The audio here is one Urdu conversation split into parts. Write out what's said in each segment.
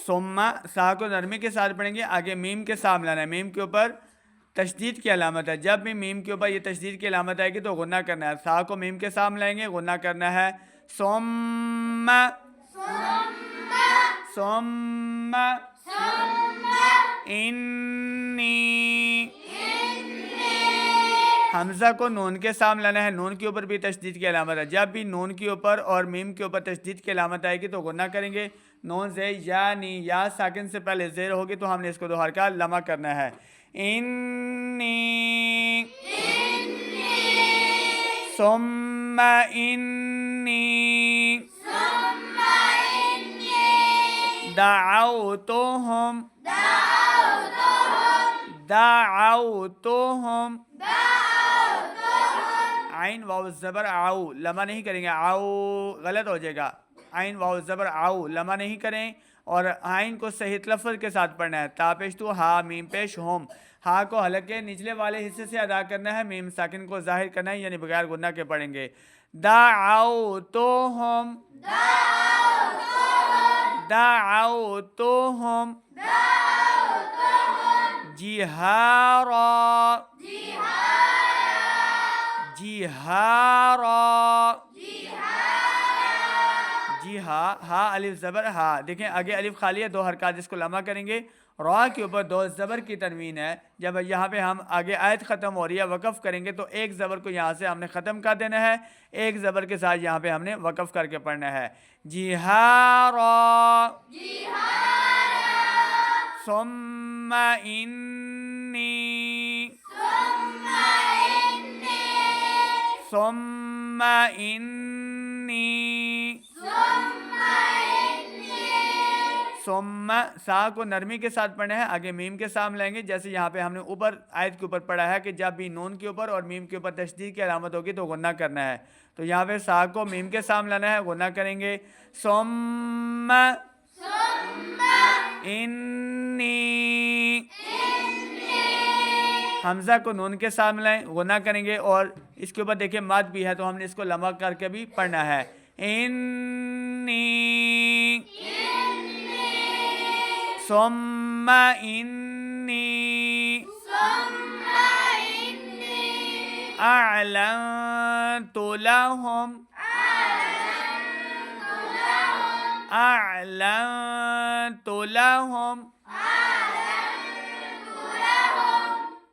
ثم سا کو نرمی کے ساتھ پڑھیں گے، آگے میم کے ساتھ لانا ہے، میم کے اوپر تشدید کی علامت ہے، جب بھی میم کے اوپر یہ تشدید کی علامت آئے گی تو غنہ کرنا ہے، سا کو میم کے ساتھ لائیں گے، غنہ کرنا ہے، ثم انی، حمزہ کو نون کے سامنے لانا ہے، نون کے اوپر بھی تشدید کی علامت ہے، جب بھی نون کے اوپر اور میم کے اوپر تشدید کی علامت آئے گی تو غنہ کریں گے، نون زیر یا نی، یا ساکن سے پہلے زیر ہوگی تو ہم نے اس کو 2 حرکات لمع کرنا ہے، انی، ثم انی دعوتهم عین واو زبر آؤ، لمع نہیں کریں گے، آؤ غلط ہو جائے گا، عین واو زبر آؤ لمع نہیں کریں، اور عین کو صحیح تلفظ کے ساتھ پڑھنا ہے، تا پیش تو، ہا میم پیش ہوم، ہا کو حلق کے نچلے والے حصے سے ادا کرنا ہے، میم ساکن کو ظاہر کرنا ہے، یعنی بغیر غنہ کے پڑھیں گے، دعوتهم جہارا جی ہا الف زبر ہا، دیکھیں آگے الف خالی ہے، 2 حرکات اس کو لمع کریں گے، را کے اوپر 2 زبر کی تنوین ہے، جب یہاں پہ ہم آگے آیت ختم ہو رہی ہے وقف کریں گے تو ایک زبر کو یہاں سے ہم نے ختم کر دینا ہے، ایک زبر کے ساتھ یہاں پہ ہم نے وقف کر کے پڑھنا ہے، جہارا ثم انی ثم سا کو نرمی کے ساتھ پڑھنا ہے، آگے میم کے ساتھ لائیں گے، جیسے یہاں پہ ہم نے اوپر آیت کے اوپر پڑھا ہے کہ جب بھی نون کے اوپر اور میم کے اوپر تشدید کی علامت ہوگی تو غنہ کرنا ہے، تو یہاں پہ سا کو میم کے ساتھ لانا ہے، غنہ کریں گے، ثم انی، حمزہ کو نون کے ساتھ ملائیں، غنہ کریں گے، اور اس کے اوپر دیکھیں مد بھی ہے تو ہم نے اس کو لمع کر کے بھی پڑھنا ہے، انی ثم انی اعلنت لهم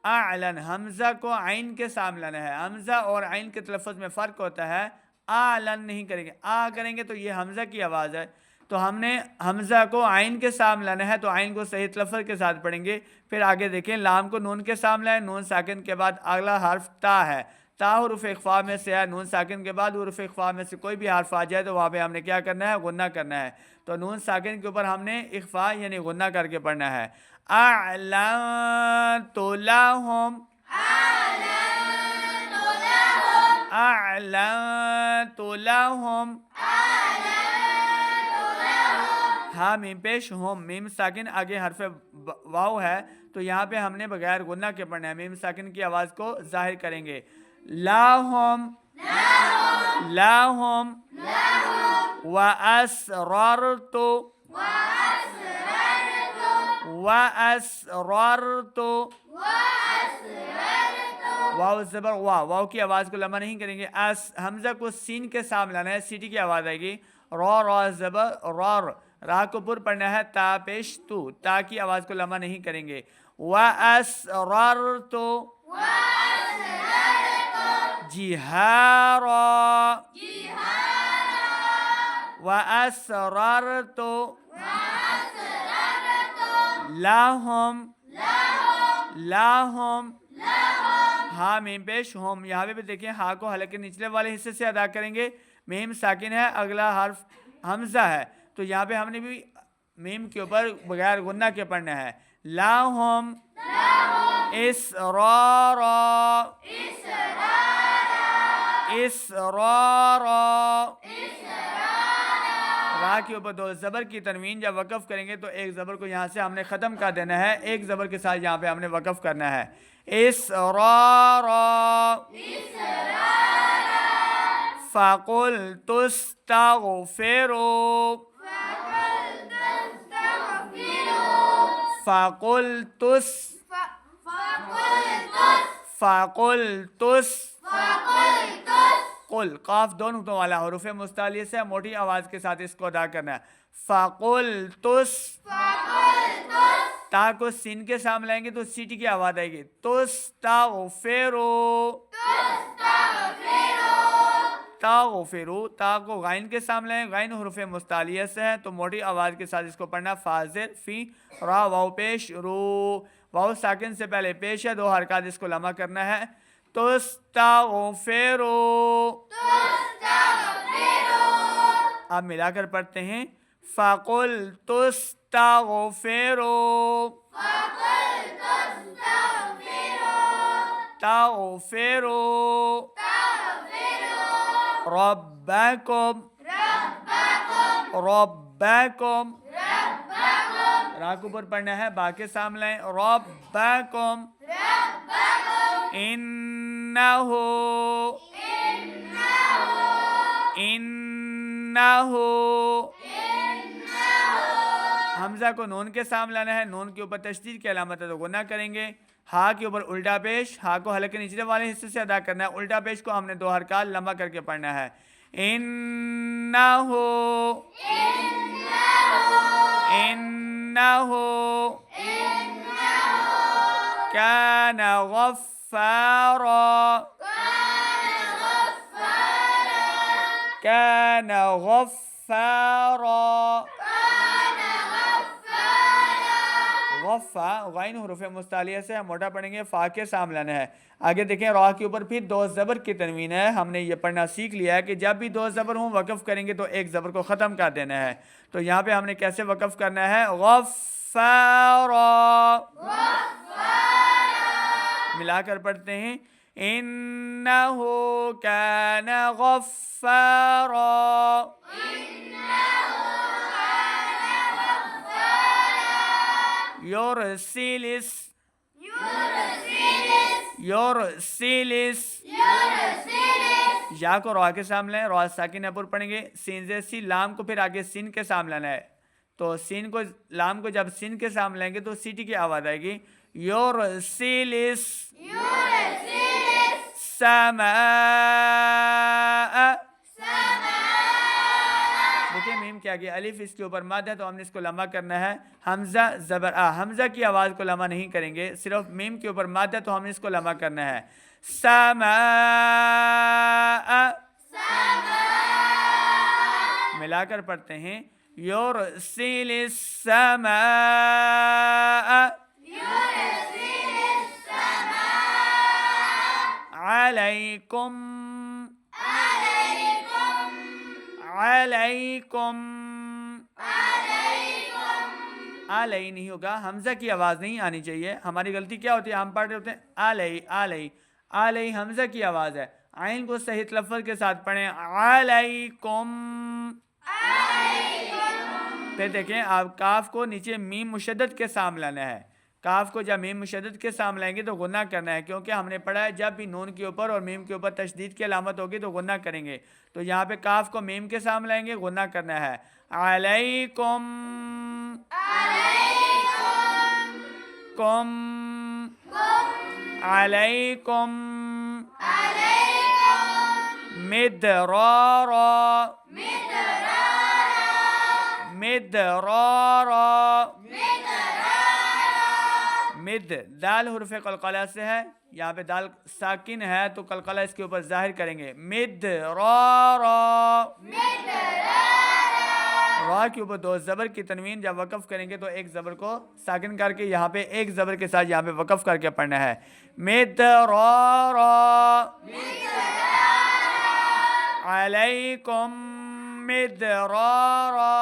اعلن، حمزہ کو عین کے سامنے لانا ہے، حمزہ اور عین کے تلفظ میں فرق ہوتا ہے، اعلن نہیں کریں گے، کریں گے تو یہ حمزہ کی آواز ہے، تو ہم نے حمزہ کو عین کے سامنے لانا ہے، تو عین کو صحیح تلفظ کے ساتھ پڑھیں گے، پھر آگے دیکھیں لام کو نون کے سامنے لائیں، نون ساکن کے بعد اگلا حرف تا ہے، تا حروف اخفاء میں سے ہے، نون ساکن کے بعد حروف اخفاء میں سے کوئی بھی حرف آ جائے تو وہاں پہ ہم نے کیا کرنا ہے، غنہ کرنا ہے، تو نون ساکن کے اوپر ہم نے اخفاء یعنی غنہ کر کے پڑھنا ہے، اعلنت لهم ہاں میم پیش ہوم، میم ساکن آگے حرف واو ہے تو یہاں پہ ہم نے بغیر غنہ کے پڑھنا ہے، میم ساکن کی آواز کو ظاہر کریں گے، لاہم واسررت واو زبر واو کی آواز کو لمع نہیں کریں گے، حمزہ کو سین کے سامنے لانا ہے، سیٹی کی آواز آئے گی، را زبر راہ کو پر پڑھنا ہے، تا پیش تو، تا کی آواز کو لمع نہیں کریں گے، واسررت جہارا واسررت لهم ہاں میم پیش ہوم، یہاں پہ بھی دیکھیں ہاں کو حلق کے نچلے والے حصے سے ادا کریں گے، میم ساکن ہے، اگلا حرف حمزہ ہے تو یہاں پہ ہم نے بھی میم کے اوپر بغیر غنہ کے پڑھنا ہے، لاہم اسرارا را کے اوپر دو زبر کی تنوین جب وقف کریں گے تو ایک زبر کو یہاں سے ہم نے ختم کر دینا ہے، ایک زبر کے ساتھ یہاں پہ ہم نے وقف کرنا ہے. اسرارا فقلت استغفروا قل قاف دو نقطوں والا حروف مستعلیہ سے موٹی آواز کے ساتھ اس کو ادا کرنا ہے. فقلتس تا کو سین کے سامنے لائیں گے تو سیٹی کی آواز آئے گی. تستغفروا تا کو غائن کے سامنے لائیں، غائن حروف مستعلیہ سے ہے تو موٹی آواز کے ساتھ اس کو پڑھنا. فاضر فی را واو پیش رو، واو ساکن سے پہلے پیش ہے، دو حرکات اس کو لمع کرنا ہے. تستغفروا اب ملا کر پڑھتے ہیں. فقلت استغفروا ربکم را کے اوپر پڑھنا ہے، با کے سامنے لائیں. ربکم انہو حمزہ کو نون کے سامنے لانا ہے، نون کے اوپر تشدید کی علامت ہے تو گناہ کریں گے. ہا کے اوپر الٹا پیش، ہا کو حلق کے نچلے والے حصے سے ادا کرنا ہے، الٹا پیش کو ہم نے دو حرکات لمبا کر کے پڑھنا ہے. انہو کان غفارا غفا غین حروف مستعلیہ سے ہم موٹا پڑھیں گے، فا کے سامنے لانا ہے. آگے دیکھیں را کے اوپر پھر دو زبر کی تنوین ہے. ہم نے یہ پڑھنا سیکھ لیا ہے کہ جب بھی دو زبر ہوں وقف کریں گے تو ایک زبر کو ختم کر دینا ہے. تو یہاں پہ ہم نے کیسے وقف کرنا ہے؟ غفارا ملا کر پڑھتے ہیں. انہو کان غفارا یرسلس یا کو را کے سامنے لیں، را ساکن پر پڑھیں گے. سین سے سی لام کو پھر آگے سین کے سامنے لانا ہے تو سین کو لام کو جب سین کے سامنے لیں گے تو سیٹی کی آواز آئے گی. یرسلس سماء دیکھیں میم کیا گیا، الف اس کے اوپر مد ہے تو ہم نے اس کو لمبا کرنا ہے. حمزہ زبر آ، حمزہ کی آواز کو لمبا نہیں کریں گے، صرف میم کے اوپر مد ہے تو ہم نے اس کو لمبا کرنا ہے. سماء ملا کر پڑھتے ہیں. یرسل السماء علیکم علی نہیں ہوگا، حمزہ کی آواز نہیں آنی چاہیے. ہماری غلطی کیا ہوتی ہے، ہم پڑھ رہے ہوتے ہیں علی حمزہ کی آواز ہے. عین کو صحیح تلفظ کے ساتھ پڑھیں علیکم. پھر دیکھیں آپ کاف کو نیچے میم مشدد کے سامنے لانا ہے. کاف کو جب میم مشدد کے سامنے لائیں گے تو غنہ کرنا ہے، کیونکہ ہم نے پڑھا ہے جب بھی نون کے اوپر اور میم کے اوپر تشدید کی علامت ہوگی تو غنہ کریں گے. تو یہاں پہ کاف کو میم کے سامنے لائیں گے، غنہ کرنا ہے. علیکم علیکم مدرارا مد دال حرف قلقلہ سے ہے، یہاں پہ دال ساکن ہے تو قلقلہ اس کے اوپر ظاہر کریں گے. مدرارا را کے اوپر دو زبر کی تنوین جب وقف کریں گے تو ایک زبر کو ساکن کر کے یہاں پہ ایک زبر کے ساتھ یہاں پہ وقف کر کے پڑھنا ہے. مدرارا علیکم مدرارا